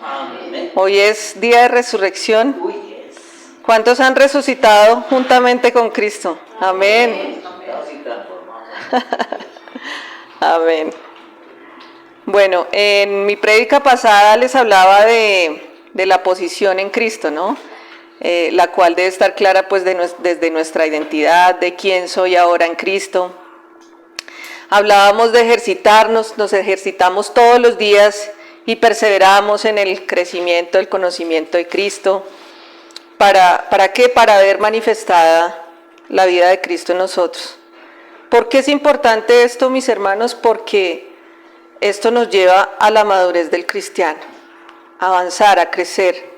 Amén. Hoy es día de resurrección. Uy, yes. ¿Cuántos han resucitado juntamente con Cristo? Amén. Resucitados y transformados. Amén. Bueno, en mi prédica pasada les hablaba de la posición en Cristo, ¿no? La cual debe estar clara pues desde nuestra identidad, de quién soy ahora en Cristo. Hablábamos de ejercitarnos, nos ejercitamos todos los días y perseveramos en el crecimiento, el conocimiento de Cristo. ¿Para qué? Para ver manifestada la vida de Cristo en nosotros. ¿Por qué es importante esto, mis hermanos? Porque esto nos lleva a la madurez del cristiano, a avanzar, a crecer.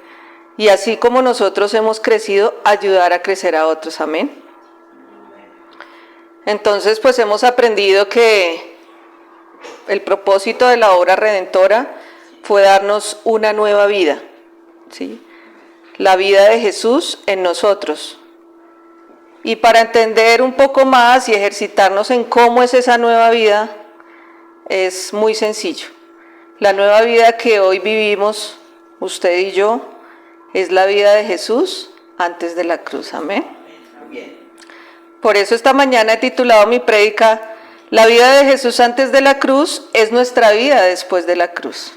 Y así como nosotros hemos crecido, ayudar a crecer a otros. Amén. Entonces, pues hemos aprendido que el propósito de la obra redentora fue darnos una nueva vida, ¿sí? La vida de Jesús en nosotros. Y para entender un poco más y ejercitarnos en cómo es esa nueva vida, es muy sencillo. La nueva vida que hoy vivimos, usted y yo, es la vida de Jesús antes de la cruz. Amén. Bien. Por eso esta mañana he titulado mi prédica, La vida de Jesús antes de la cruz es nuestra vida después de la cruz.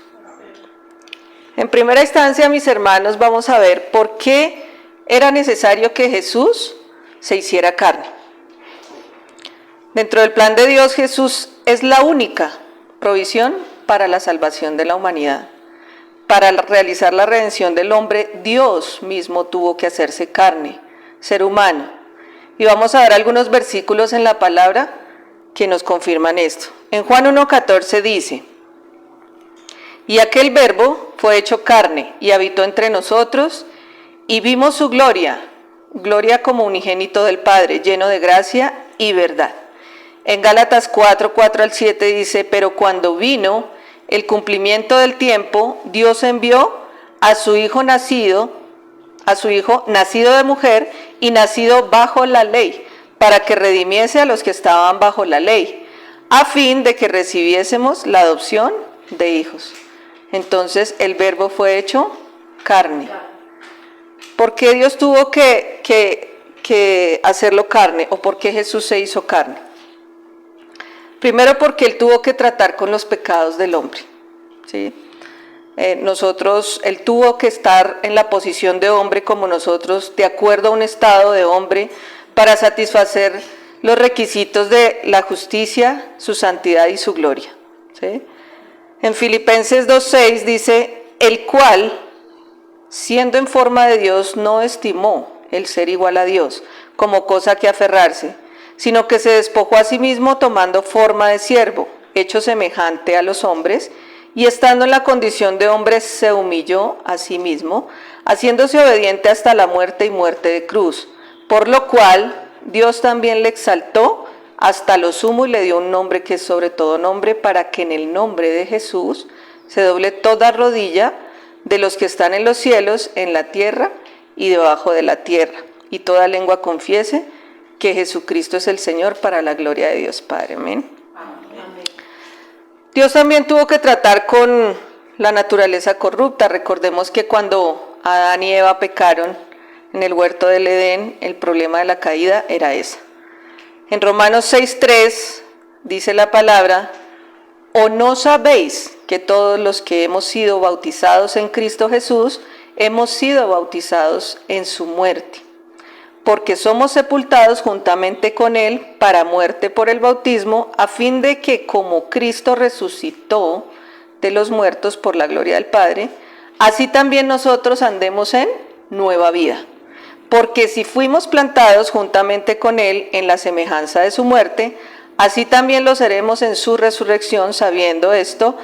En primera instancia, mis hermanos, vamos a ver por qué era necesario que Jesús se hiciera carne. Dentro del plan de Dios, Jesús es la única provisión para la salvación de la humanidad. Para realizar la redención del hombre, Dios mismo tuvo que hacerse carne, ser humano. Y vamos a ver algunos versículos en la palabra que nos confirman esto. En Juan 1:14 dice, y aquel verbo fue hecho carne y habitó entre nosotros y vimos su gloria, gloria como unigénito del Padre, lleno de gracia y verdad. En Gálatas 4:4-7 dice, pero cuando vino el cumplimiento del tiempo, Dios envió a su Hijo nacido de mujer y nacido bajo la ley, para que redimiese a los que estaban bajo la ley, a fin de que recibiésemos la adopción de hijos. Entonces el verbo fue hecho carne. ¿Por qué Dios tuvo que hacerlo carne? ¿O por qué Jesús se hizo carne? Primero porque Él tuvo que tratar con los pecados del hombre, ¿sí? Él tuvo que estar en la posición de hombre como nosotros, de acuerdo a un estado de hombre, para satisfacer los requisitos de la justicia, su santidad y su gloria, ¿sí? En Filipenses 2:6 dice, el cual, siendo en forma de Dios, no estimó el ser igual a Dios como cosa que aferrarse, sino que se despojó a sí mismo tomando forma de siervo, hecho semejante a los hombres, y estando en la condición de hombre se humilló a sí mismo, haciéndose obediente hasta la muerte y muerte de cruz, por lo cual Dios también le exaltó hasta lo sumo y le dio un nombre que es sobre todo nombre, para que en el nombre de Jesús se doble toda rodilla de los que están en los cielos, en la tierra y debajo de la tierra, y toda lengua confiese que Jesucristo es el Señor, para la gloria de Dios Padre. Amén. Dios también tuvo que tratar con la naturaleza corrupta. Recordemos que cuando Adán y Eva pecaron en el huerto del Edén, el problema de la caída era esa. En Romanos 6:3 dice la palabra, ¿o no sabéis que todos los que hemos sido bautizados en Cristo Jesús, hemos sido bautizados en su muerte? Porque somos sepultados juntamente con Él para muerte por el bautismo, a fin de que como Cristo resucitó de los muertos por la gloria del Padre, así también nosotros andemos en nueva vida. Porque si fuimos plantados juntamente con Él en la semejanza de su muerte, así también lo seremos en su resurrección, sabiendo esto,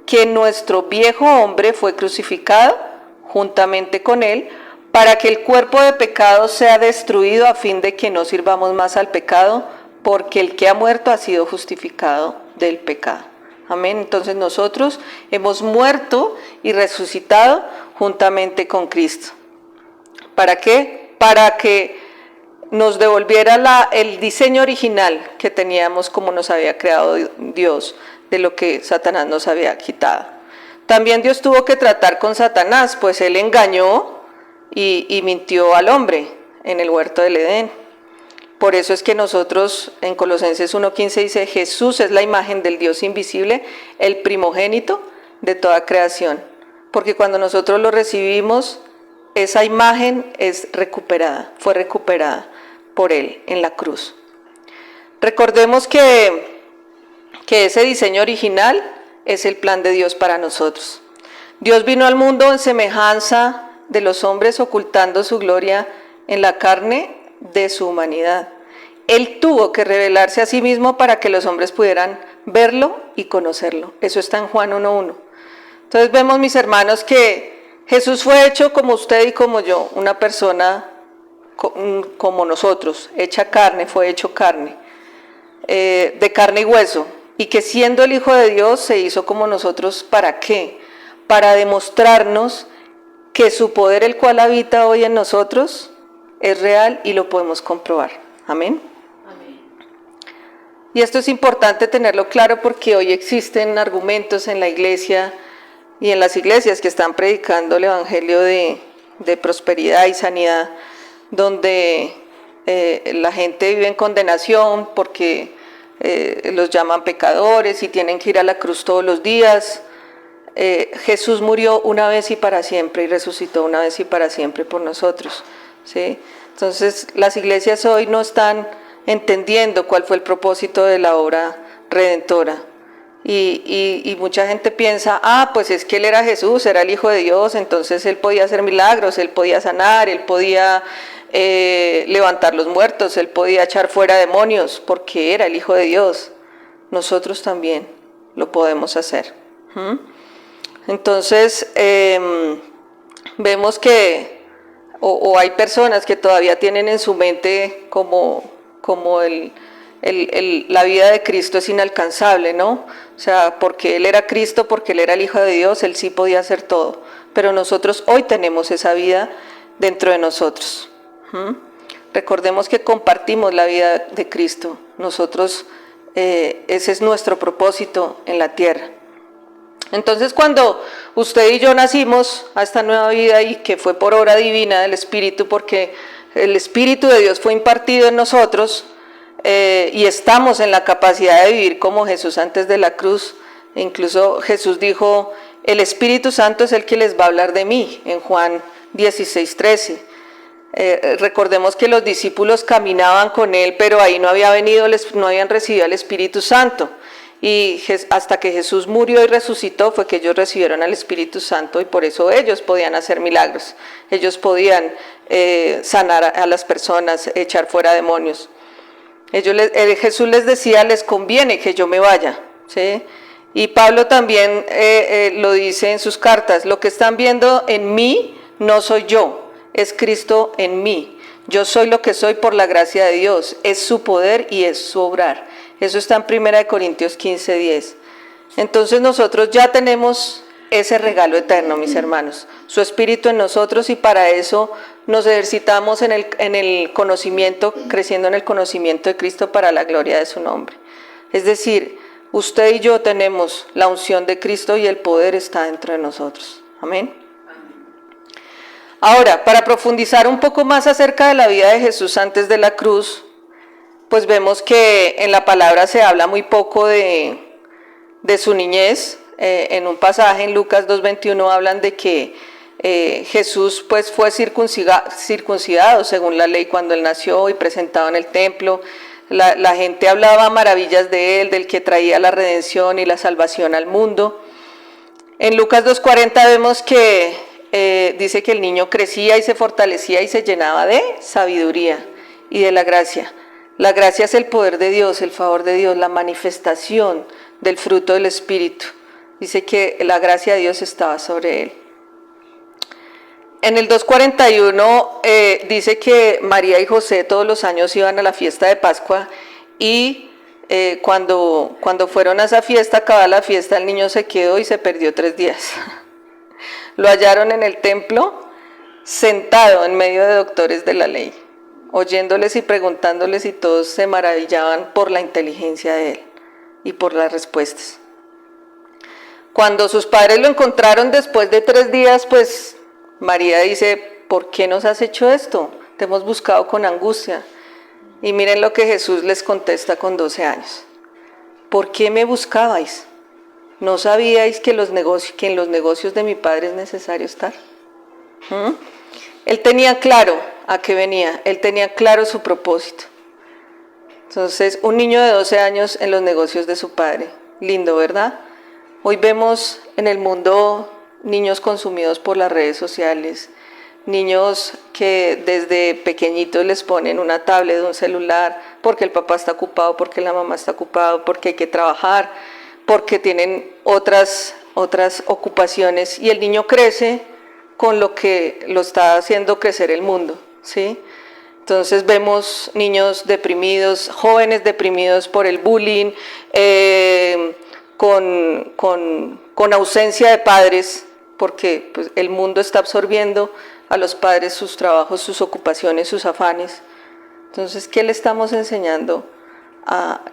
que nuestro viejo hombre fue crucificado juntamente con Él, para que el cuerpo de pecado sea destruido, a fin de que no sirvamos más al pecado, porque el que ha muerto ha sido justificado del pecado. Amén. Entonces nosotros hemos muerto y resucitado juntamente con Cristo. ¿Para qué? Para que nos devolviera el diseño original que teníamos como nos había creado Dios, de lo que Satanás nos había quitado. También Dios tuvo que tratar con Satanás, pues él engañó y mintió al hombre en el huerto del Edén. Por eso es que nosotros en Colosenses 1:15 dice, Jesús es la imagen del Dios invisible, el primogénito de toda creación. Porque cuando nosotros lo recibimos, esa imagen es recuperada, fue recuperada por Él en la cruz. Recordemos que ese diseño original es el plan de Dios para nosotros. Dios vino al mundo en semejanza de los hombres, ocultando su gloria en la carne de su humanidad. Él tuvo que revelarse a sí mismo para que los hombres pudieran verlo y conocerlo. Eso está en Juan 1:1. Entonces vemos, mis hermanos, que Jesús fue hecho como usted y como yo, una persona como nosotros, hecha carne, fue hecho carne, de carne y hueso, y que siendo el Hijo de Dios se hizo como nosotros. ¿Para qué? Para demostrarnos que su poder, el cual habita hoy en nosotros, es real y lo podemos comprobar. Amén. Amén. Y esto es importante tenerlo claro porque hoy existen argumentos en la iglesia y en las iglesias que están predicando el evangelio de prosperidad y sanidad, donde la gente vive en condenación porque los llaman pecadores y tienen que ir a la cruz todos los días. Jesús murió una vez y para siempre y resucitó una vez y para siempre por nosotros, ¿sí? Entonces las iglesias hoy no están entendiendo cuál fue el propósito de la obra redentora y mucha gente piensa, pues es que Él era Jesús, era el Hijo de Dios, entonces Él podía hacer milagros, Él podía sanar, Él podía levantar los muertos, Él podía echar fuera demonios, porque era el Hijo de Dios. Nosotros también lo podemos hacer. Entonces vemos que o hay personas que todavía tienen en su mente como la vida de Cristo es inalcanzable, ¿no? O sea, porque Él era Cristo, porque Él era el Hijo de Dios, Él sí podía hacer todo. Pero nosotros hoy tenemos esa vida dentro de nosotros. Recordemos que compartimos la vida de Cristo. Nosotros, ese es nuestro propósito en la tierra. Entonces, cuando usted y yo nacimos a esta nueva vida y que fue por obra divina del Espíritu, porque el Espíritu de Dios fue impartido en nosotros y estamos en la capacidad de vivir como Jesús antes de la cruz. Incluso Jesús dijo, el Espíritu Santo es el que les va a hablar de mí, en Juan 16:13. Recordemos que los discípulos caminaban con Él, pero ahí no habían recibido al Espíritu Santo. Y hasta que Jesús murió y resucitó fue que ellos recibieron al Espíritu Santo y por eso ellos podían hacer milagros. Ellos podían sanar a las personas, echar fuera demonios. Jesús les decía, les conviene que yo me vaya, ¿sí? Y Pablo también lo dice en sus cartas, lo que están viendo en mí no soy yo, es Cristo en mí. Yo soy lo que soy por la gracia de Dios, es su poder y es su obrar. Eso está en 1 Corintios 15:10. Entonces nosotros ya tenemos ese regalo eterno, mis hermanos, su Espíritu en nosotros, y para eso nos ejercitamos en el conocimiento, creciendo en el conocimiento de Cristo para la gloria de su nombre. Es decir, usted y yo tenemos la unción de Cristo y el poder está dentro de nosotros. Amén. Ahora, para profundizar un poco más acerca de la vida de Jesús antes de la cruz, pues vemos que en la palabra se habla muy poco de su niñez. En un pasaje en Lucas 2:21 hablan de que Jesús pues fue circuncidado según la ley cuando Él nació y presentado en el templo. La gente hablaba maravillas de Él, del que traía la redención y la salvación al mundo. En Lucas 2:40 vemos que dice que el niño crecía y se fortalecía y se llenaba de sabiduría y de la gracia. La gracia es el poder de Dios, el favor de Dios, la manifestación del fruto del Espíritu. Dice que la gracia de Dios estaba sobre él. En el 2:41 dice que María y José todos los años iban a la fiesta de Pascua y cuando fueron a esa fiesta, acabada la fiesta, el niño se quedó y se perdió 3 días. Lo hallaron en el templo sentado en medio de doctores de la ley, oyéndoles y preguntándoles, y todos se maravillaban por la inteligencia de él y por las respuestas. Cuando sus padres lo encontraron después de 3 días, pues María dice, ¿por qué nos has hecho esto? Te hemos buscado con angustia. Y miren lo que Jesús les contesta con 12 años. ¿Por qué me buscabais? ¿No sabíais que en los negocios de mi Padre es necesario estar? Él tenía claro a qué venía, él tenía claro su propósito. Entonces, un niño de 12 años en los negocios de su padre. Lindo, ¿verdad? Hoy vemos en el mundo niños consumidos por las redes sociales, niños que desde pequeñitos les ponen una tablet, un celular, porque el papá está ocupado, porque la mamá está ocupado, porque hay que trabajar, porque tienen otras ocupaciones, y el niño crece con lo que lo está haciendo crecer el mundo, ¿sí? Entonces vemos niños deprimidos, jóvenes deprimidos por el bullying, con ausencia de padres, porque pues, el mundo está absorbiendo a los padres sus trabajos, sus ocupaciones, sus afanes. Entonces, ¿qué le estamos enseñando?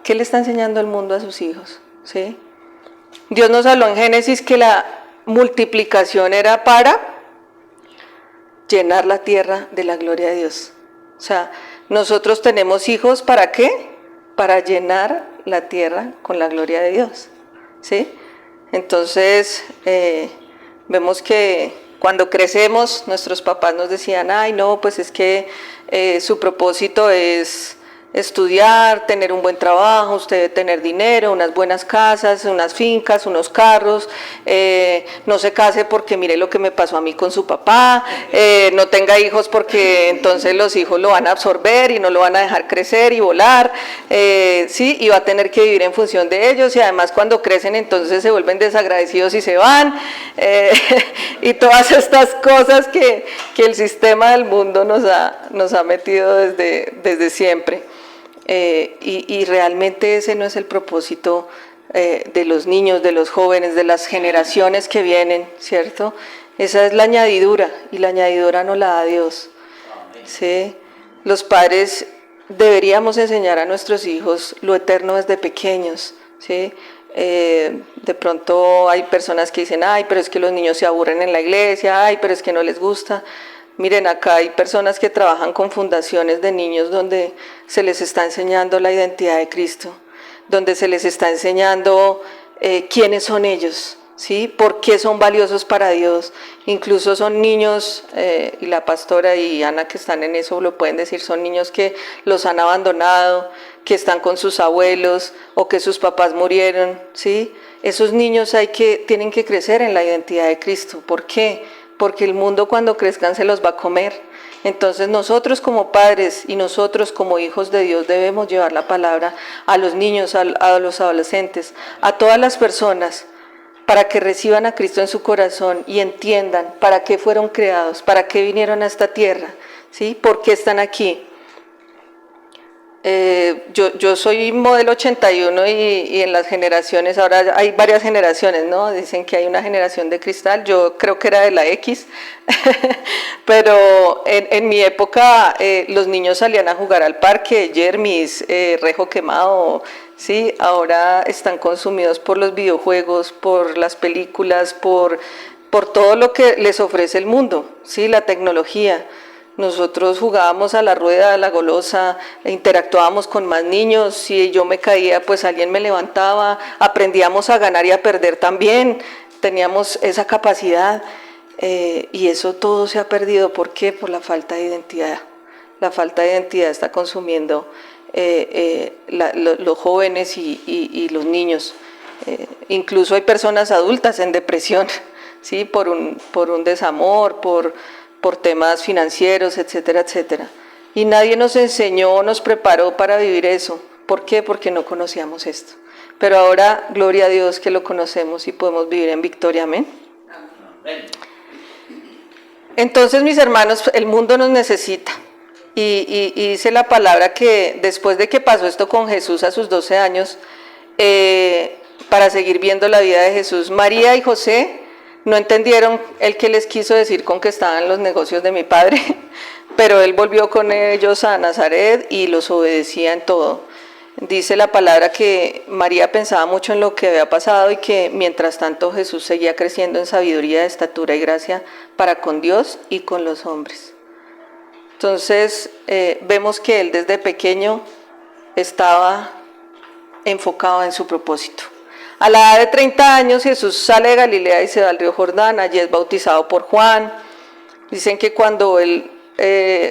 ¿Qué le está enseñando el mundo a sus hijos? ¿Sí? Dios nos habló en Génesis que la multiplicación era para llenar la tierra de la gloria de Dios. O sea, nosotros tenemos hijos, ¿para qué? Para llenar la tierra con la gloria de Dios, ¿sí? Entonces, vemos que cuando crecemos, nuestros papás nos decían, ay, no, pues es que su propósito es estudiar, tener un buen trabajo, usted debe tener dinero, unas buenas casas, unas fincas, unos carros, no se case porque mire lo que me pasó a mí con su papá, no tenga hijos porque entonces los hijos lo van a absorber y no lo van a dejar crecer y volar, sí, y va a tener que vivir en función de ellos, y además cuando crecen entonces se vuelven desagradecidos y se van, y todas estas cosas que el sistema del mundo nos ha metido desde siempre. Y realmente ese no es el propósito de los niños, de los jóvenes, de las generaciones que vienen, ¿cierto? Esa es la añadidura, y la añadidura no la da Dios. ¿Sí? Los padres deberíamos enseñar a nuestros hijos lo eterno desde pequeños, ¿sí? De pronto hay personas que dicen, ay, pero es que los niños se aburren en la iglesia, ay, pero es que no les gusta. Miren, acá hay personas que trabajan con fundaciones de niños donde se les está enseñando la identidad de Cristo, donde se les está enseñando quiénes son ellos, ¿sí? Por qué son valiosos para Dios. Incluso son niños, y la pastora y Ana que están en eso lo pueden decir, son niños que los han abandonado, que están con sus abuelos o que sus papás murieron, ¿sí? Esos niños tienen que crecer en la identidad de Cristo. ¿Por qué? Porque el mundo cuando crezcan se los va a comer. Entonces nosotros como padres y nosotros como hijos de Dios debemos llevar la palabra a los niños, a los adolescentes, a todas las personas, para que reciban a Cristo en su corazón y entiendan para qué fueron creados, para qué vinieron a esta tierra, ¿sí? ¿Por qué están aquí? Yo soy modelo 81 y en las generaciones, ahora hay varias generaciones, ¿no? Dicen que hay una generación de cristal, yo creo que era de la X, pero en mi época los niños salían a jugar al parque, Jermis, rejo quemado, ¿sí? Ahora están consumidos por los videojuegos, por las películas, por todo lo que les ofrece el mundo, ¿sí? La tecnología. Nosotros jugábamos a la rueda, a la golosa, interactuábamos con más niños, si yo me caía pues alguien me levantaba, aprendíamos a ganar y a perder también, teníamos esa capacidad, y eso todo se ha perdido. ¿Por qué? Por la falta de identidad. La falta de identidad está consumiendo los jóvenes y los niños. Incluso hay personas adultas en depresión, ¿sí? por un desamor, por temas financieros, etcétera, etcétera. Y nadie nos enseñó, nos preparó para vivir eso. ¿Por qué? Porque no conocíamos esto. Pero ahora, gloria a Dios que lo conocemos y podemos vivir en victoria. Amén. Entonces, mis hermanos, el mundo nos necesita. Y dice la palabra que después de que pasó esto con Jesús a sus 12 años, para seguir viendo la vida de Jesús, María y José no entendieron el que les quiso decir con que estaban los negocios de mi padre, pero él volvió con ellos a Nazaret y los obedecía en todo. Dice la palabra que María pensaba mucho en lo que había pasado y que mientras tanto Jesús seguía creciendo en sabiduría, estatura y gracia para con Dios y con los hombres. Entonces vemos que él desde pequeño estaba enfocado en su propósito. A la edad de 30 años Jesús sale de Galilea y se va al río Jordán, allí es bautizado por Juan. Dicen que cuando él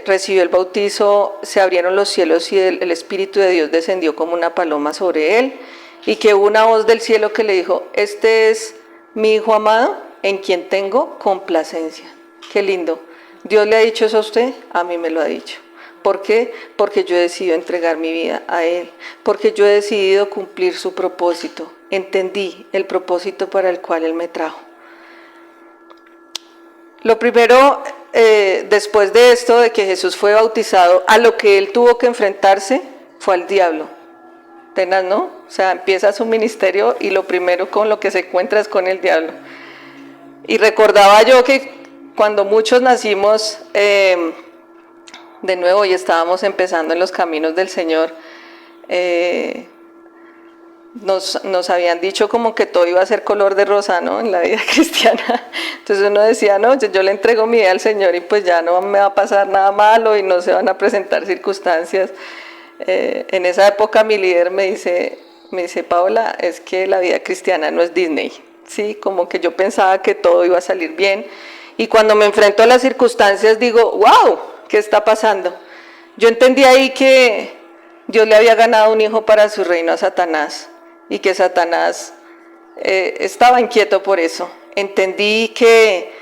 recibió el bautizo, se abrieron los cielos y el Espíritu de Dios descendió como una paloma sobre él, y que hubo una voz del cielo que le dijo: este es mi Hijo amado, en quien tengo complacencia. Qué lindo. ¿Dios le ha dicho eso a usted? A mí me lo ha dicho. ¿Por qué? Porque yo he decidido entregar mi vida a Él, porque yo he decidido cumplir su propósito. Entendí el propósito para el cual Él me trajo. Lo primero, después de esto, de que Jesús fue bautizado, a lo que él tuvo que enfrentarse fue al diablo. Tenaz, ¿no? O sea, empieza su ministerio y lo primero con lo que se encuentra es con el diablo. Y recordaba yo que cuando muchos nacimos de nuevo y estábamos empezando en los caminos del Señor, nos habían dicho como que todo iba a ser color de rosa, ¿no? En la vida cristiana. Entonces uno decía: no, yo le entrego mi vida al Señor y pues ya no me va a pasar nada malo y no se van a presentar circunstancias. En esa época mi líder me dice: Paola, es que la vida cristiana no es Disney, ¿sí? Como que yo pensaba que todo iba a salir bien, y cuando me enfrento a las circunstancias digo: wow, ¿qué está pasando? Yo entendí ahí que Dios le había ganado un hijo para su reino a Satanás, y que Satanás estaba inquieto por eso. Entendí que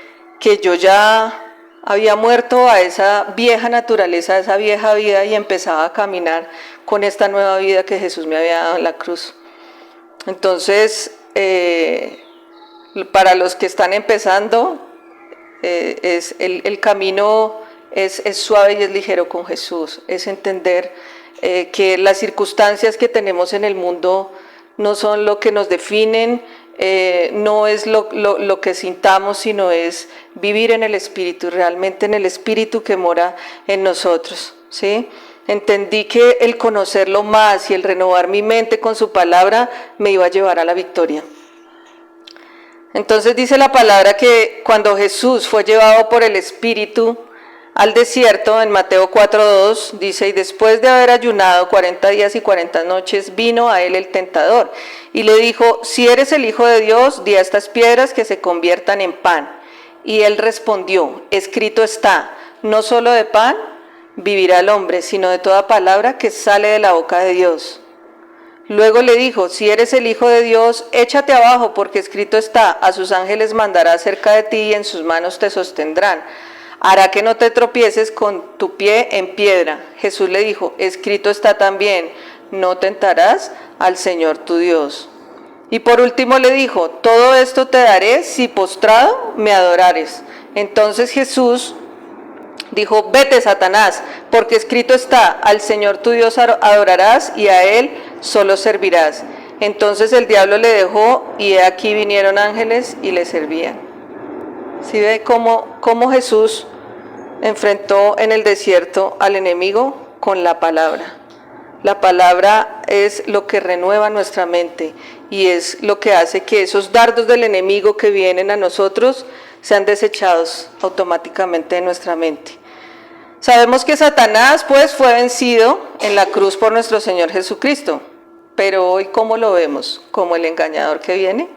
yo ya había muerto a esa vieja naturaleza, a esa vieja vida, y empezaba a caminar con esta nueva vida que Jesús me había dado en la cruz. Entonces, para los que están empezando, el camino es suave y es ligero con Jesús. Es entender que las circunstancias que tenemos en el mundo no son lo que nos definen, no es lo que sintamos, sino es vivir en el Espíritu, realmente en el Espíritu que mora en nosotros, ¿sí? Entendí que el conocerlo más y el renovar mi mente con su palabra me iba a llevar a la victoria. Entonces dice la palabra que cuando Jesús fue llevado por el Espíritu al desierto, en Mateo 4:2, dice: y después de haber ayunado 40 días y 40 noches, vino a él el tentador y le dijo: si eres el Hijo de Dios, di a estas piedras que se conviertan en pan. Y él respondió: escrito está, no solo de pan vivirá el hombre, sino de toda palabra que sale de la boca de Dios. Luego le dijo: si eres el Hijo de Dios, échate abajo, porque escrito está, a sus ángeles mandará cerca de ti y en sus manos te sostendrán. Hará que no te tropieces con tu pie en piedra. Jesús le dijo: escrito está también, no tentarás al Señor tu Dios. Y por último le dijo: todo esto te daré si postrado me adorares. Entonces Jesús dijo: vete, Satanás, porque escrito está, al Señor tu Dios adorarás y a Él solo servirás. Entonces el diablo le dejó, y he aquí vinieron ángeles y le servían. ¿Sí ve cómo Jesús enfrentó en el desierto al enemigo? Con la palabra. La palabra es lo que renueva nuestra mente y es lo que hace que esos dardos del enemigo que vienen a nosotros sean desechados automáticamente de nuestra mente. Sabemos que Satanás pues fue vencido en la cruz por nuestro Señor Jesucristo, pero hoy ¿cómo lo vemos? Como el engañador que viene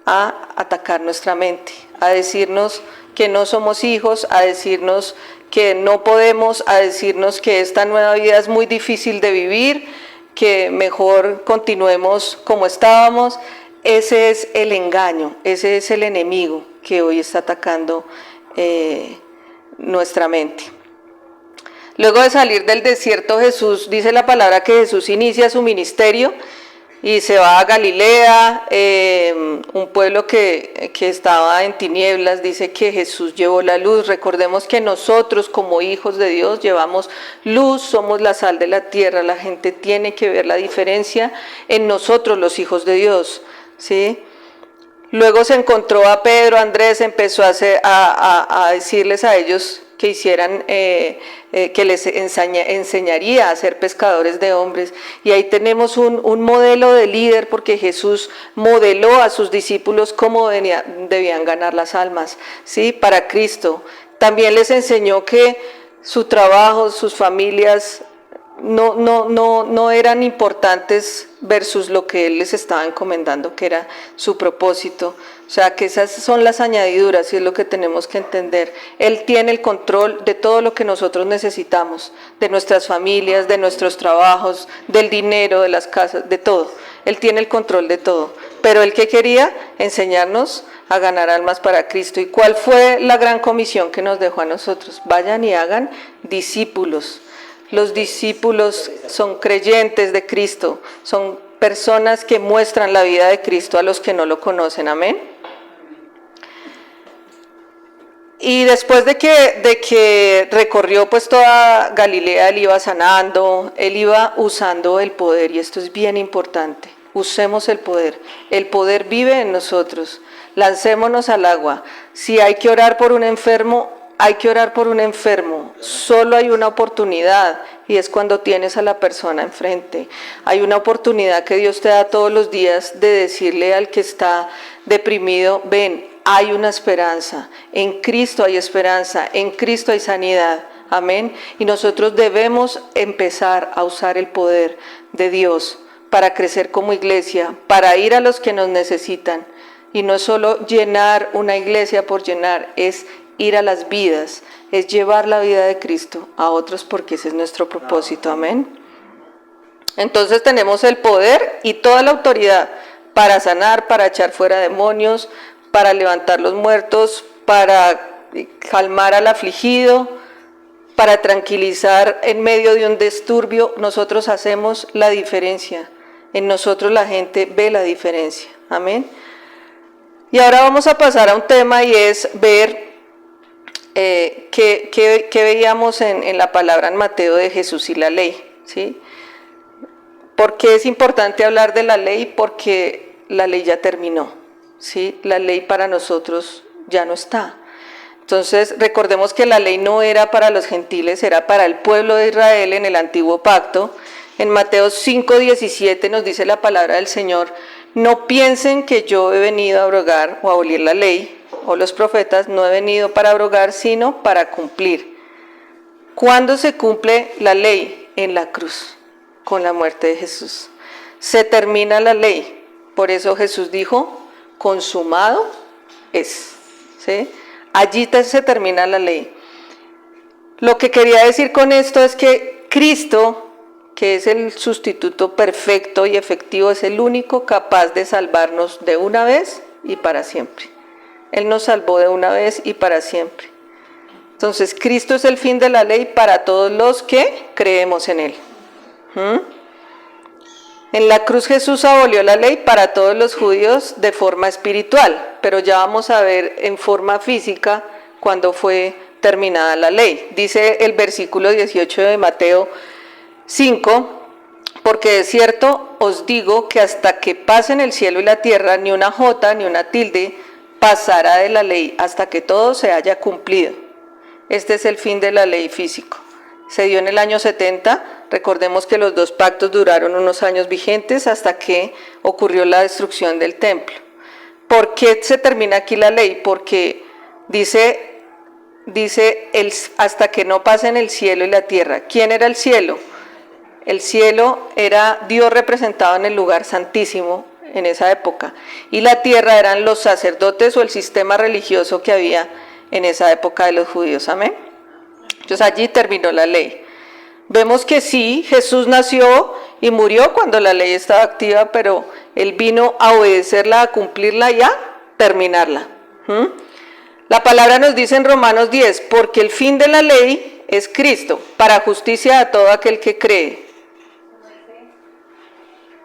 a atacar nuestra mente, a decirnos que no somos hijos, a decirnos que no podemos, a decirnos que esta nueva vida es muy difícil de vivir, que mejor continuemos como estábamos. Ese es el engaño, ese es el enemigo que hoy está atacando nuestra mente. Luego de salir del desierto, Jesús, dice la palabra que Jesús inicia su ministerio y se va a Galilea, un pueblo que estaba en tinieblas. Dice que Jesús llevó la luz. Recordemos que nosotros como hijos de Dios llevamos luz, somos la sal de la tierra. La gente tiene que ver la diferencia en nosotros los hijos de Dios, ¿sí? Luego se encontró a Pedro, a Andrés, empezó a decirles a ellos que hicieran, que les enseñaría a ser pescadores de hombres. Y ahí tenemos un modelo de líder, porque Jesús modeló a sus discípulos cómo debían ganar las almas, ¿sí? Para Cristo. También les enseñó que su trabajo, sus familias no eran importantes versus lo que Él les estaba encomendando, que era su propósito. O sea, que esas son las añadiduras y es lo que tenemos que entender. Él tiene el control de todo lo que nosotros necesitamos, de nuestras familias, de nuestros trabajos, del dinero, de las casas, de todo. Él tiene el control de todo. Pero Él, ¿qué quería? Enseñarnos a ganar almas para Cristo. ¿Y cuál fue la gran comisión que nos dejó a nosotros? Vayan y hagan discípulos. Los discípulos son creyentes de Cristo, son personas que muestran la vida de Cristo a los que no lo conocen. Amén. Y después de que recorrió pues toda Galilea, Él iba sanando, Él iba usando el poder, y esto es bien importante. Usemos el poder. El poder vive en nosotros. Lancémonos al agua. Si hay que orar por un enfermo, hay que orar por un enfermo. Solo hay una oportunidad, y es cuando tienes a la persona enfrente. Hay una oportunidad que Dios te da todos los días de decirle al que está deprimido: ven, hay una esperanza. En Cristo hay esperanza, en Cristo hay sanidad. Amén. Y nosotros debemos empezar a usar el poder de Dios para crecer como iglesia, para ir a los que nos necesitan. Y no es solo llenar una iglesia por llenar, es ir a las vidas, es llevar la vida de Cristo a otros, porque ese es nuestro propósito. Amén. Entonces tenemos el poder y toda la autoridad para sanar, para echar fuera demonios, para levantar los muertos, para calmar al afligido, para tranquilizar en medio de un disturbio. Nosotros hacemos la diferencia. En nosotros la gente ve la diferencia. Amén. Y ahora vamos a pasar a un tema, y es ver qué veíamos en la palabra en Mateo de Jesús y la ley, ¿sí? ¿Por qué es importante hablar de la ley? Porque la ley ya terminó, ¿sí? La ley para nosotros ya no está. Entonces, recordemos que la ley no era para los gentiles, era para el pueblo de Israel en el antiguo pacto. En Mateo 5:17 nos dice la palabra del Señor: no piensen que yo he venido a abrogar o a abolir la ley o los profetas. No he venido para abrogar, sino para cumplir. ¿Cuándo se cumple la ley? En la cruz, con la muerte de Jesús. Se termina la ley. Por eso Jesús dijo: consumado es. ¿Sí? Allí se termina la ley. Lo que quería decir con esto es que Cristo, que es el sustituto perfecto y efectivo, es el único capaz de salvarnos de una vez y para siempre. Él nos salvó de una vez y para siempre. Entonces, Cristo es el fin de la ley para todos los que creemos en Él. En la cruz Jesús abolió la ley para todos los judíos de forma espiritual, pero ya vamos a ver en forma física cuando fue terminada la ley. Dice el versículo 18 de Mateo 5: porque de cierto os digo que hasta que pasen el cielo y la tierra, ni una jota ni una tilde pasará de la ley hasta que todo se haya cumplido. Este es el fin de la ley físico. Se dio en el año 70, recordemos que los dos pactos duraron unos años vigentes hasta que ocurrió la destrucción del templo. ¿Por qué se termina aquí la ley? Porque dice hasta que no pasen el cielo y la tierra. ¿Quién era el cielo? El cielo era Dios representado en el lugar santísimo en esa época, y la tierra eran los sacerdotes o el sistema religioso que había en esa época de los judíos. Amén. Entonces allí terminó la ley. Vemos que sí, Jesús nació y murió cuando la ley estaba activa, pero Él vino a obedecerla, a cumplirla y a terminarla. La palabra nos dice en Romanos 10: porque el fin de la ley es Cristo, para justicia a todo aquel que cree.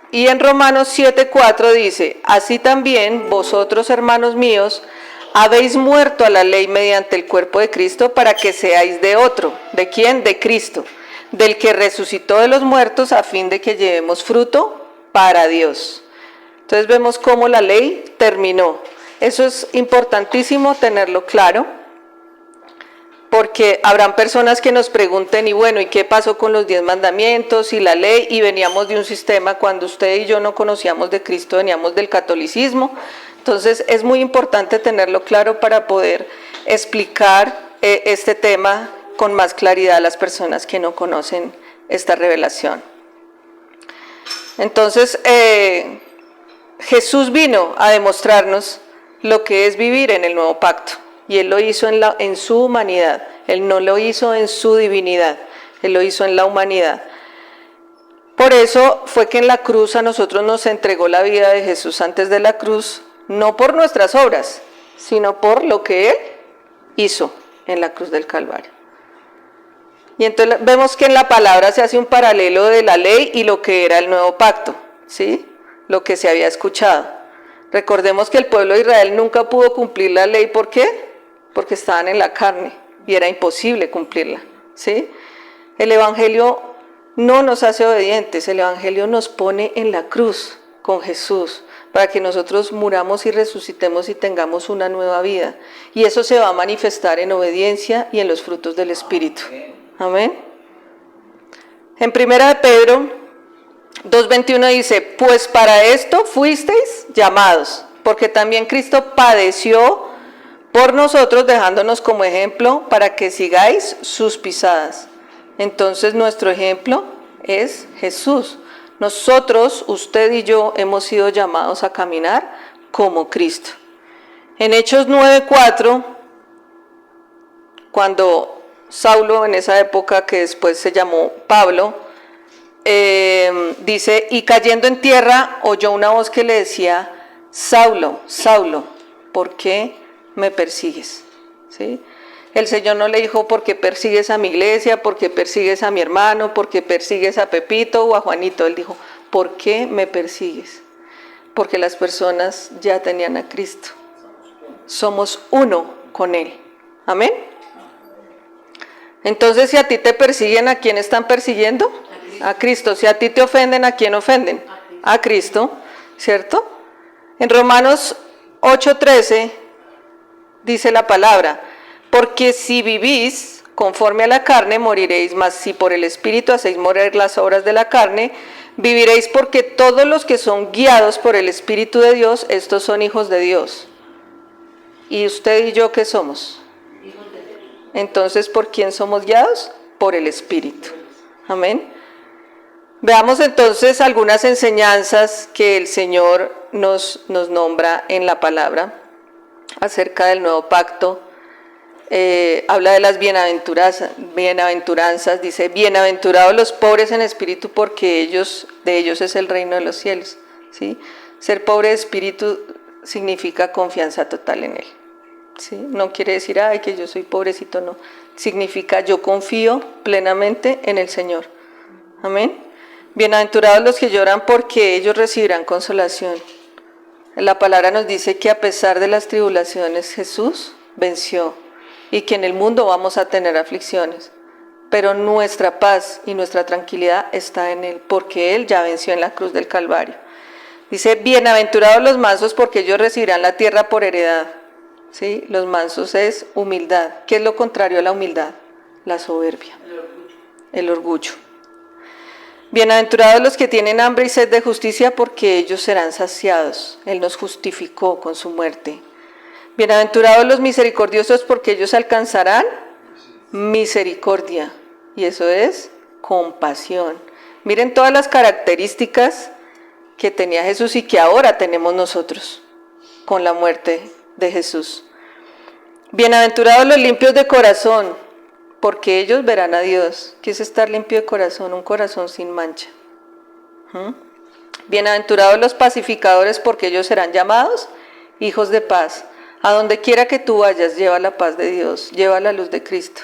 Y en Romanos 7:4 dice: así también vosotros, hermanos míos, habéis muerto a la ley mediante el cuerpo de Cristo, para que seáis de otro. ¿De quién? De Cristo, del que resucitó de los muertos, a fin de que llevemos fruto para Dios. Entonces vemos cómo la ley terminó. Eso es importantísimo tenerlo claro, porque habrán personas que nos pregunten, y bueno, ¿y qué pasó con los 10 mandamientos y la ley? Y veníamos de un sistema, cuando usted y yo no conocíamos de Cristo, veníamos del catolicismo. Entonces es muy importante tenerlo claro para poder explicar este tema con más claridad a las personas que no conocen esta revelación. Entonces, Jesús vino a demostrarnos lo que es vivir en el nuevo pacto, y Él lo hizo en su humanidad. Él no lo hizo en su divinidad, Él lo hizo en la humanidad. Por eso fue que en la cruz a nosotros nos entregó la vida de Jesús antes de la cruz, no por nuestras obras, sino por lo que Él hizo en la cruz del Calvario. Y entonces vemos que en la palabra se hace un paralelo de la ley y lo que era el nuevo pacto, ¿sí? Lo que se había escuchado. Recordemos que el pueblo de Israel nunca pudo cumplir la ley, ¿por qué? Porque estaban en la carne y era imposible cumplirla, ¿sí? El Evangelio no nos hace obedientes, el Evangelio nos pone en la cruz con Jesús, para que nosotros muramos y resucitemos y tengamos una nueva vida. Y eso se va a manifestar en obediencia y en los frutos del Espíritu. Amén. En 1 Pedro 2:21 dice, pues para esto fuisteis llamados, porque también Cristo padeció por nosotros, dejándonos como ejemplo para que sigáis sus pisadas. Entonces nuestro ejemplo es Jesús. Nosotros, usted y yo, hemos sido llamados a caminar como Cristo. En Hechos 9:4, cuando Saulo, en esa época que después se llamó Pablo, dice, y cayendo en tierra oyó una voz que le decía, Saulo, Saulo, ¿por qué me persigues? ¿Sí? El Señor no le dijo, ¿por qué persigues a mi iglesia? ¿Por qué persigues a mi hermano? ¿Por qué persigues a Pepito o a Juanito? Él dijo, ¿por qué me persigues? Porque las personas ya tenían a Cristo. Somos uno con Él. Amén. Entonces, si a ti te persiguen, ¿a quién están persiguiendo? A Cristo. Si a ti te ofenden, ¿a quién ofenden? A Cristo, ¿cierto? En Romanos 8:13 dice la palabra, porque si vivís conforme a la carne, moriréis, mas si por el Espíritu hacéis morir las obras de la carne, viviréis, porque todos los que son guiados por el Espíritu de Dios, estos son hijos de Dios. ¿Y usted y yo qué somos? Entonces, ¿por quién somos guiados? Por el Espíritu. Amén. Veamos entonces algunas enseñanzas que el Señor nos nombra en la palabra acerca del nuevo pacto. Habla de las bienaventuranzas, dice, bienaventurados los pobres en espíritu, porque de ellos es el reino de los cielos. ¿Sí? Ser pobre de espíritu significa confianza total en Él. ¿Sí? No quiere decir, ay, que yo soy pobrecito, no. Significa, yo confío plenamente en el Señor. Amén. Bienaventurados los que lloran, porque ellos recibirán consolación. La palabra nos dice que a pesar de las tribulaciones, Jesús venció, y que en el mundo vamos a tener aflicciones, pero nuestra paz y nuestra tranquilidad está en Él, porque Él ya venció en la cruz del Calvario. Dice, bienaventurados los mansos, porque ellos recibirán la tierra por heredad. ¿Sí? Los mansos es humildad. ¿Qué es lo contrario a la humildad? La soberbia, el orgullo. Bienaventurados los que tienen hambre y sed de justicia, porque ellos serán saciados. Él nos justificó con su muerte. Bienaventurados los misericordiosos, porque ellos alcanzarán misericordia. Y eso es compasión. Miren todas las características que tenía Jesús y que ahora tenemos nosotros con la muerte de Jesús. Bienaventurados los limpios de corazón, porque ellos verán a Dios. ¿Qué es estar limpio de corazón? Un corazón sin mancha. Bienaventurados los pacificadores, porque ellos serán llamados hijos de paz. A donde quiera que tú vayas, lleva la paz de Dios, lleva la luz de Cristo.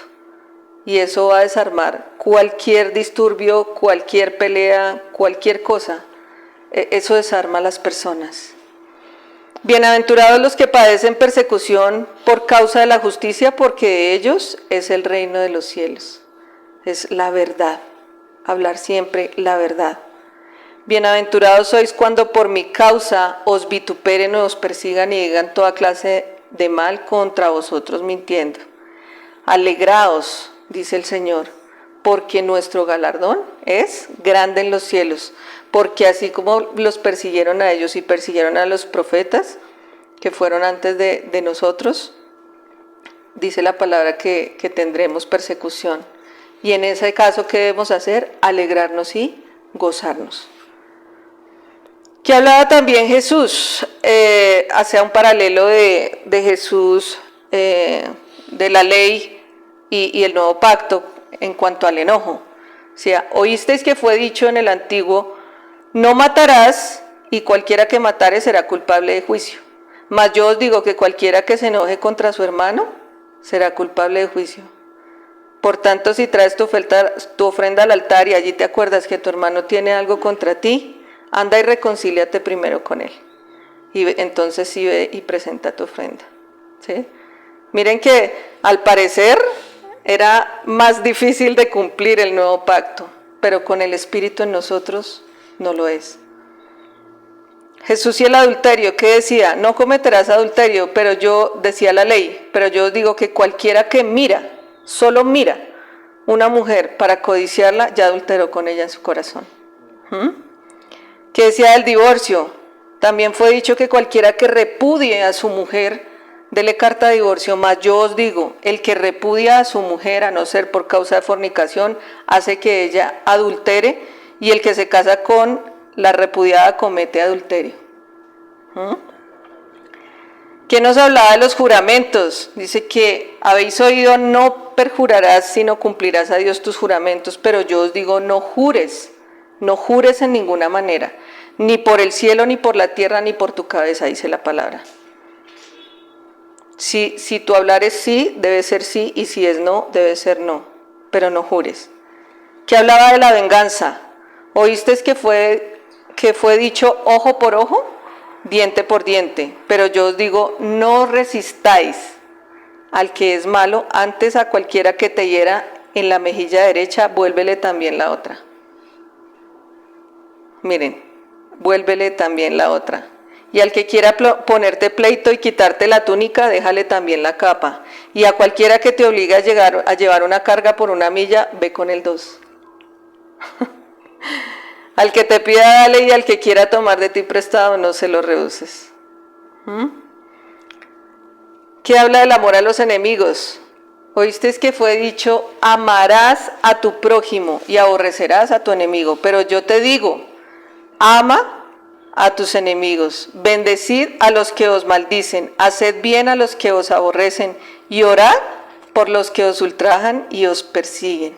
Y eso va a desarmar cualquier disturbio, cualquier pelea, cualquier cosa. Eso desarma a las personas. Bienaventurados los que padecen persecución por causa de la justicia, porque de ellos es el reino de los cielos. Es la verdad, hablar siempre la verdad. Bienaventurados sois cuando por mi causa os vituperen o os persigan y digan toda clase de mal contra vosotros mintiendo. Alegraos, dice el Señor, porque nuestro galardón es grande en los cielos, porque así como los persiguieron a ellos y persiguieron a los profetas que fueron antes de nosotros, dice la palabra que tendremos persecución. Y en ese caso, ¿qué debemos hacer? Alegrarnos y gozarnos. Que hablaba también Jesús, hacía un paralelo de Jesús, de la ley y el nuevo pacto en cuanto al enojo. O sea, oísteis que fue dicho en el antiguo, no matarás, y cualquiera que matare será culpable de juicio. Mas yo os digo que cualquiera que se enoje contra su hermano será culpable de juicio. Por tanto, si traes tu ofrenda al altar y allí te acuerdas que tu hermano tiene algo contra ti, anda y reconcíliate primero con él. Y entonces sí ve y presenta tu ofrenda. ¿Sí? Miren que al parecer era más difícil de cumplir el nuevo pacto, pero con el Espíritu en nosotros no lo es. Jesús y el adulterio, ¿qué decía? No cometerás adulterio, pero yo, decía la ley, pero yo os digo que cualquiera que mira, solo mira una mujer para codiciarla, ya adulteró con ella en su corazón. ¿Qué decía del divorcio? También fue dicho que cualquiera que repudie a su mujer, dele carta de divorcio, mas yo os digo, el que repudia a su mujer, a no ser por causa de fornicación, hace que ella adultere, y el que se casa con la repudiada comete adulterio. ¿Qué nos hablaba de los juramentos? Dice que habéis oído, no perjurarás, sino cumplirás a Dios tus juramentos, pero yo os digo, no jures en ninguna manera, ni por el cielo, ni por la tierra, ni por tu cabeza, dice la palabra. Si tu hablar es sí, debe ser sí, y si es no, debe ser no, pero no jures. ¿Qué hablaba de la venganza? ¿Oísteis que fue dicho ojo por ojo, diente por diente? Pero yo os digo, no resistáis al que es malo, antes a cualquiera que te hiera en la mejilla derecha, vuélvele también la otra. Miren, vuélvele también la otra. Y al que quiera ponerte pleito y quitarte la túnica, déjale también la capa. Y a cualquiera que te obligue a llevar una carga por 1 milla, ve con el 2. Al que te pida, dale, y al que quiera tomar de ti prestado, no se lo rehuses. ¿Qué habla del amor a los enemigos? Oísteis que fue dicho, amarás a tu prójimo y aborrecerás a tu enemigo. Pero yo te digo, ama a tus enemigos, bendecid a los que os maldicen, haced bien a los que os aborrecen y orad por los que os ultrajan y os persiguen.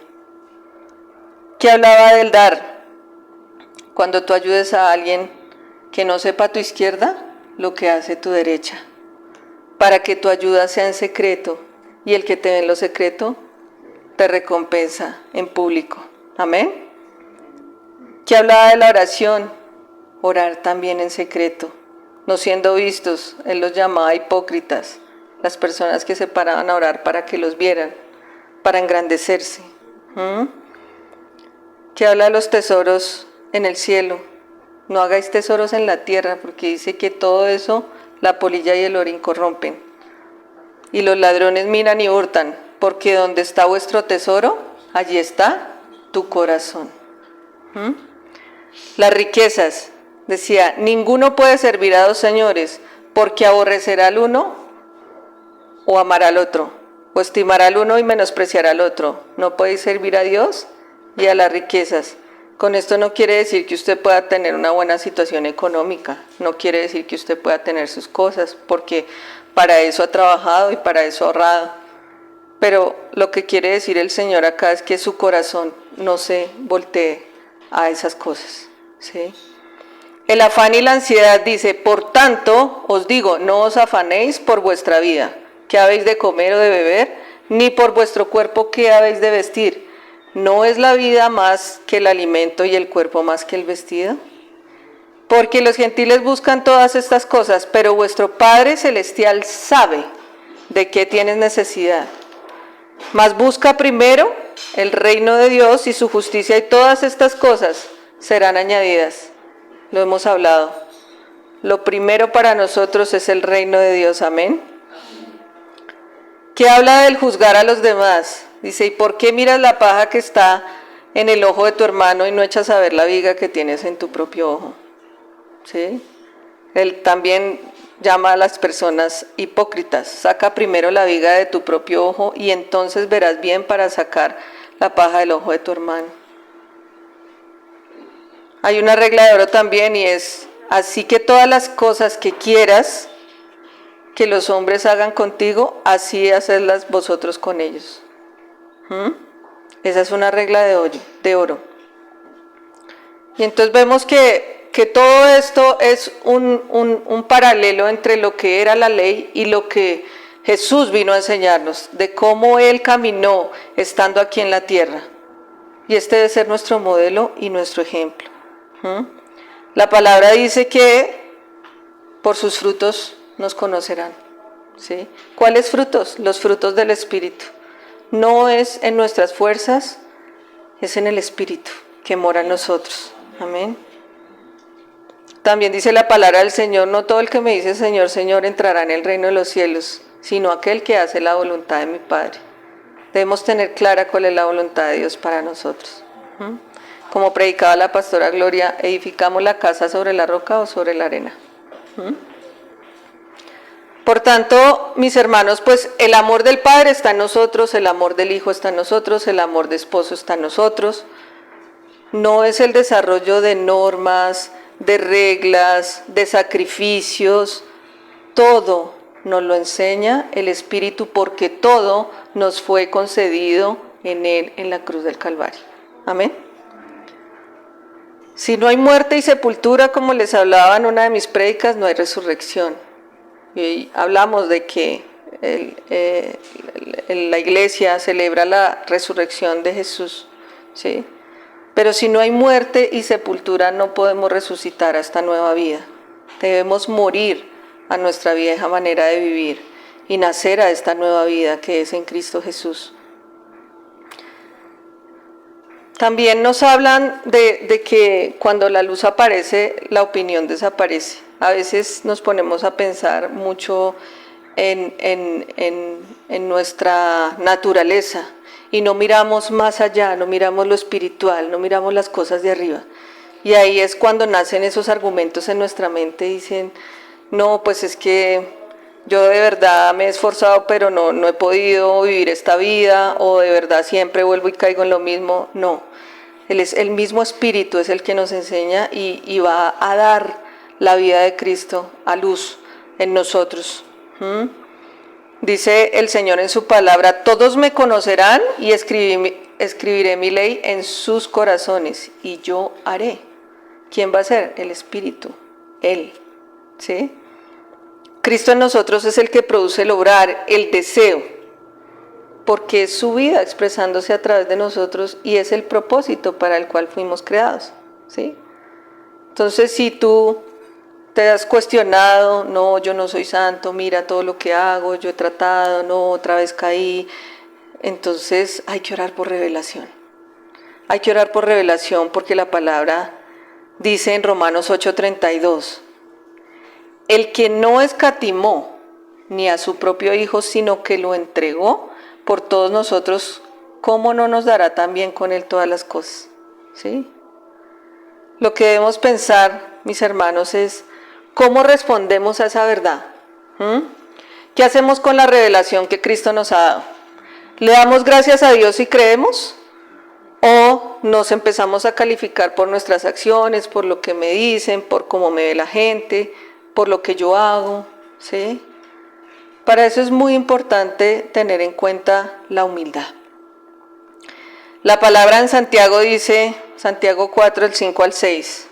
¿Qué hablaba del dar? Cuando tú ayudes a alguien que no sepa tu izquierda, lo que hace tu derecha, para que tu ayuda sea en secreto y el que te ve en lo secreto te recompensa en público. Amén. ¿Qué hablaba de la oración? Orar también en secreto, no siendo vistos. Él los llamaba hipócritas, las personas que se paraban a orar para que los vieran, para engrandecerse. ¿Qué habla de los tesoros en el cielo? No hagáis tesoros en la tierra, porque dice que todo eso, la polilla y el orín corrompen. Y los ladrones miran y hurtan, porque donde está vuestro tesoro, allí está tu corazón. Las riquezas, decía, ninguno puede servir a 2 señores, porque aborrecerá al uno o amará al otro, o estimará al uno y menospreciará al otro. No podéis servir a Dios y a las riquezas. Con esto no quiere decir que usted pueda tener una buena situación económica, no quiere decir que usted pueda tener sus cosas, porque para eso ha trabajado y para eso ha ahorrado. Pero lo que quiere decir el Señor acá es que su corazón no se voltee a esas cosas, ¿sí? El afán y la ansiedad dice, por tanto, os digo, no os afanéis por vuestra vida, qué habéis de comer o de beber, ni por vuestro cuerpo, qué habéis de vestir. ¿No es la vida más que el alimento y el cuerpo más que el vestido? Porque los gentiles buscan todas estas cosas, pero vuestro Padre Celestial sabe de qué tienes necesidad. Mas busca primero el reino de Dios y su justicia, y todas estas cosas serán añadidas. lo hemos hablado. Lo primero para nosotros es el reino de Dios, amén. Que habla del juzgar a los demás. Dice, ¿y por qué miras la paja que está en el ojo de tu hermano y no echas a ver la viga que tienes en tu propio ojo? ¿Sí? Él también llama a las personas hipócritas. Saca primero la viga de tu propio ojo y entonces verás bien para sacar la paja del ojo de tu hermano. Hay una regla de oro también y es, así que todas las cosas que quieras que los hombres hagan contigo, así hacedlas vosotros con ellos. Esa es una regla de oro. Y entonces vemos que todo esto es un paralelo entre lo que era la ley y lo que Jesús vino a enseñarnos, de cómo Él caminó estando aquí en la tierra. Y este debe ser nuestro modelo y nuestro ejemplo. La palabra dice que por sus frutos nos conocerán. ¿Sí? ¿Cuáles frutos? Los frutos del Espíritu. No es en nuestras fuerzas, es en el Espíritu que mora en nosotros. Amén. También dice la palabra del Señor, no todo el que me dice Señor, Señor entrará en el reino de los cielos, sino aquel que hace la voluntad de mi Padre. Debemos tener clara cuál es la voluntad de Dios para nosotros. Como predicaba la pastora Gloria, ¿edificamos la casa sobre la roca o sobre la arena? Por tanto, mis hermanos, pues el amor del Padre está en nosotros, el amor del Hijo está en nosotros, el amor de esposo está en nosotros. No es el desarrollo de normas, de reglas, de sacrificios. Todo nos lo enseña el Espíritu porque todo nos fue concedido en Él, en la cruz del Calvario. Amén. Si no hay muerte y sepultura, como les hablaba en una de mis prédicas, no hay resurrección. Y hablamos de que la iglesia celebra la resurrección de Jesús, ¿sí? Pero si no hay muerte y sepultura, no podemos resucitar a esta nueva vida. Debemos morir a nuestra vieja manera de vivir y nacer a esta nueva vida que es en Cristo Jesús. También nos hablan de que cuando la luz aparece, la opinión desaparece. A veces nos ponemos a pensar mucho en nuestra naturaleza y no miramos más allá, no miramos lo espiritual, no miramos las cosas de arriba. Y ahí es cuando nacen esos argumentos en nuestra mente, dicen, no, pues es que yo de verdad me he esforzado, pero no he podido vivir esta vida, o de verdad siempre vuelvo y caigo en lo mismo. No, el mismo Espíritu es el que nos enseña y va a dar la vida de Cristo a luz en nosotros. Dice el Señor en su palabra, todos me conocerán y escribiré mi ley en sus corazones y yo haré. ¿Quién va a ser? El Espíritu, Él. ¿Sí? Cristo en nosotros es el que produce el obrar, el deseo, porque es su vida expresándose a través de nosotros y es el propósito para el cual fuimos creados. ¿Sí? Entonces, si tú te has cuestionado, no, yo no soy santo, mira todo lo que hago, yo he tratado, no, otra vez caí, entonces hay que orar por revelación. Hay que orar por revelación porque la palabra dice en Romanos 8:32, el que no escatimó ni a su propio Hijo, sino que lo entregó por todos nosotros, ¿cómo no nos dará también con Él todas las cosas? ¿Sí? Lo que debemos pensar, mis hermanos, es ¿cómo respondemos a esa verdad? ¿Qué hacemos con la revelación que Cristo nos ha dado? ¿Le damos gracias a Dios y creemos? ¿O nos empezamos a calificar por nuestras acciones, por lo que me dicen, por cómo me ve la gente, por lo que yo hago? ¿Sí? Para eso es muy importante tener en cuenta la humildad. La palabra en Santiago dice, Santiago 4, el 5 al 6,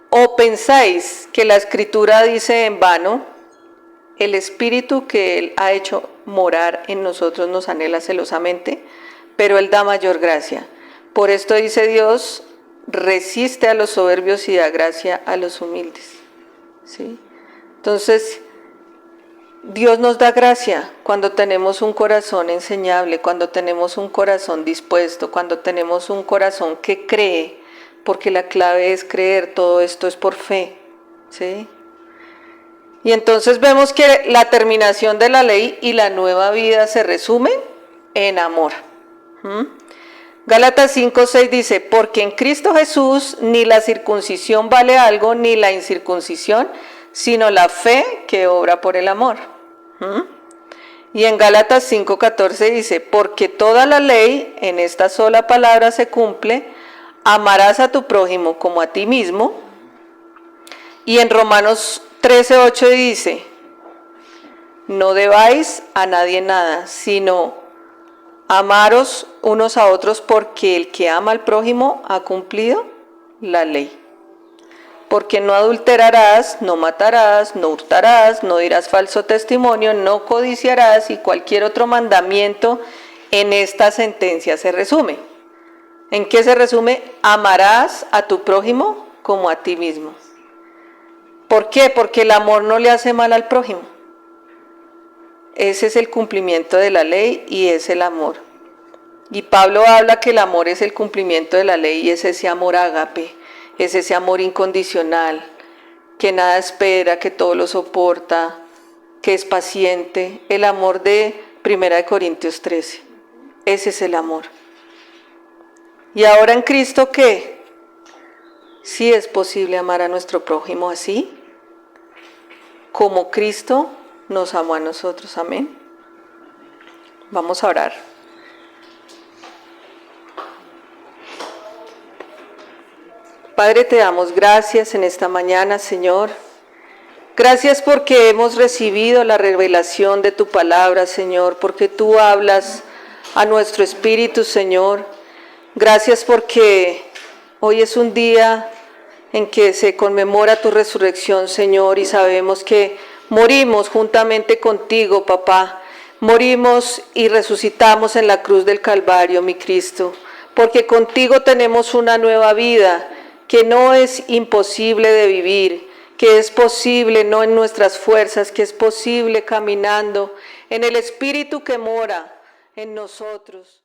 ¿o pensáis que la Escritura dice en vano, el Espíritu que Él ha hecho morar en nosotros nos anhela celosamente, pero Él da mayor gracia? Por esto dice Dios, resiste a los soberbios y da gracia a los humildes. ¿Sí? Entonces, Dios nos da gracia cuando tenemos un corazón enseñable, cuando tenemos un corazón dispuesto, cuando tenemos un corazón que cree porque la clave es creer, todo esto es por fe, ¿sí? Y entonces vemos que la terminación de la ley y la nueva vida se resumen en amor. Gálatas 5:6 dice, porque en Cristo Jesús ni la circuncisión vale algo, ni la incircuncisión, sino la fe que obra por el amor. Y en Gálatas 5:14 dice, porque toda la ley en esta sola palabra se cumple, amarás a tu prójimo como a ti mismo. Y en Romanos 13:8 dice, no debáis a nadie nada, sino amaros unos a otros, porque el que ama al prójimo ha cumplido la ley. Porque no adulterarás, no matarás, no hurtarás, no dirás falso testimonio, no codiciarás, y cualquier otro mandamiento en esta sentencia se resume. ¿En qué se resume? Amarás a tu prójimo como a ti mismo. ¿Por qué? Porque el amor no le hace mal al prójimo. Ese es el cumplimiento de la ley y es el amor. Y Pablo habla que el amor es el cumplimiento de la ley y es ese amor ágape, es ese amor incondicional, que nada espera, que todo lo soporta, que es paciente. El amor de 1 Corintios 13. Ese es el amor. Y ahora en Cristo, ¿qué? Sí es posible amar a nuestro prójimo así, como Cristo nos amó a nosotros. Amén. Vamos a orar. Padre, te damos gracias en esta mañana, Señor. Gracias porque hemos recibido la revelación de tu palabra, Señor, porque tú hablas a nuestro espíritu, Señor. Gracias porque hoy es un día en que se conmemora tu resurrección, Señor, y sabemos que morimos juntamente contigo, papá. Morimos y resucitamos en la cruz del Calvario, mi Cristo, porque contigo tenemos una nueva vida que no es imposible de vivir, que es posible no en nuestras fuerzas, que es posible caminando en el Espíritu que mora en nosotros.